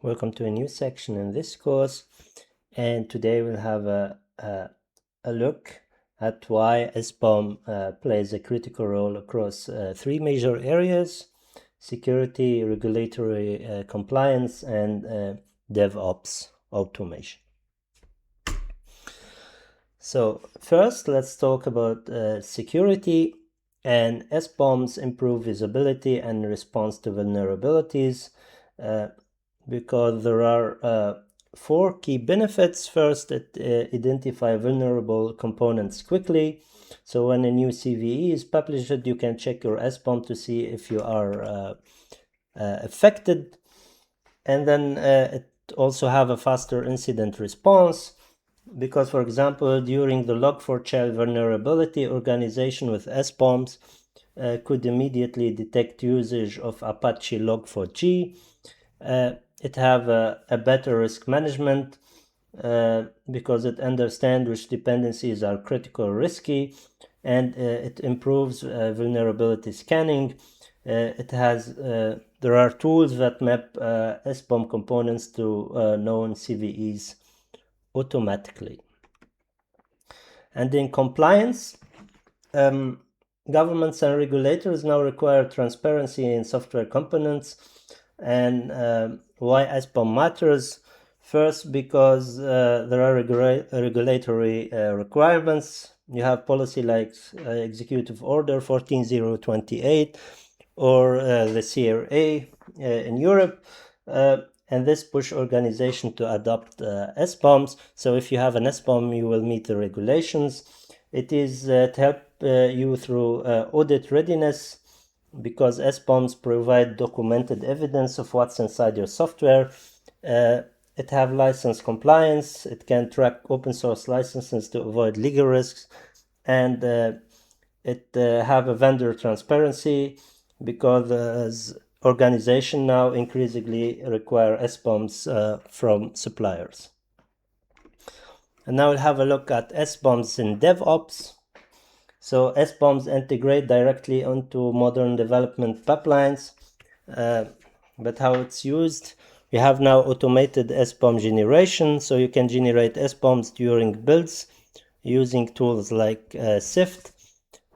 Welcome to a new section in this course, and today we'll have a look at why SBOM plays a critical role across three major areas: security, regulatory compliance, and DevOps automation. So first, let's talk about security. And SBOMs improve visibility and response to vulnerabilities because there are four key benefits. First, it identifies vulnerable components quickly. So when a new CVE is published, you can check your SBOM to see if you are affected. And then it also have a faster incident response because, for example, during the Log4Shell vulnerability, organization with SBOMs could immediately detect usage of Apache Log4j. It have a better risk management because it understands which dependencies are critical or risky, and it improves vulnerability scanning. There are tools that map SBOM components to known CVEs automatically. And in compliance, governments and regulators now require transparency in software components. And why SBOM matters? First, because there are regulatory requirements. You have policy like Executive Order 14028 or the CRA in Europe, and this push organization to adopt SBOMs. So if you have an SBOM, you will meet the regulations. It is to help you through audit readiness, because SBOMs provide documented evidence of what's inside your software. It have license compliance. It can track open source licenses to avoid legal risks, and it have a vendor transparency, because organization now increasingly require SBOMs from suppliers. And now we'll have a look at SBOMs in DevOps. So SBOMs integrate directly onto modern development pipelines, but how it's used? We have now automated SBOM generation, so you can generate SBOMs during builds using tools like Sift,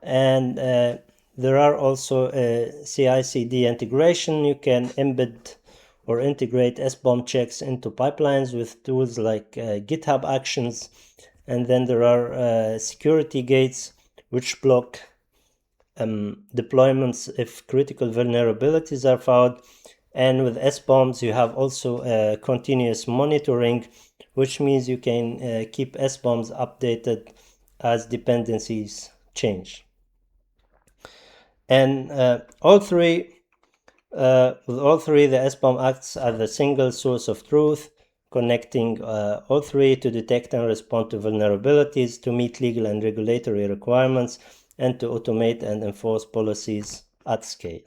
and there are also CI/CD integration. You can embed or integrate SBOM checks into pipelines with tools like GitHub Actions, and then there are security gates which block deployments if critical vulnerabilities are found. And with SBOMs, you have also continuous monitoring, which means you can keep SBOMs updated as dependencies change. And with all three, the SBOM acts as a single source of truth, connecting all three to detect and respond to vulnerabilities, to meet legal and regulatory requirements, and to automate and enforce policies at scale.